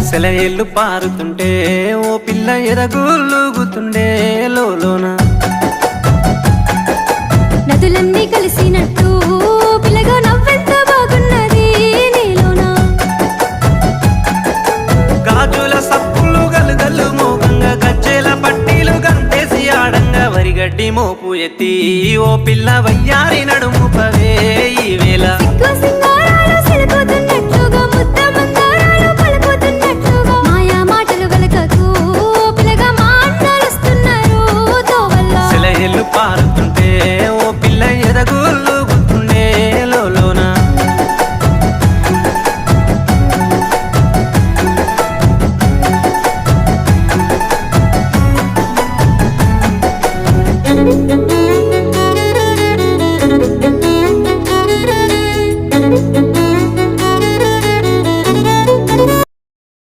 సెలయేళ్ళు పారుతుంటే ఓ పిల్ల ఎదగులుగుతుండే లోన నదులన్నీ కలిసినట్టు పిల్లగా నవ్వెంత బాగున్నది నీలోన గాజుల సప్పులు గలుగల్లు మోగంగా గజ్జెల పట్టీలు గంటేసి ఆడంగా వరిగడ్డి మోపు ఎత్తి ఓ పిల్ల వయ్యారి నడుము పవే ఈ వేళ సిగ్గు సింగ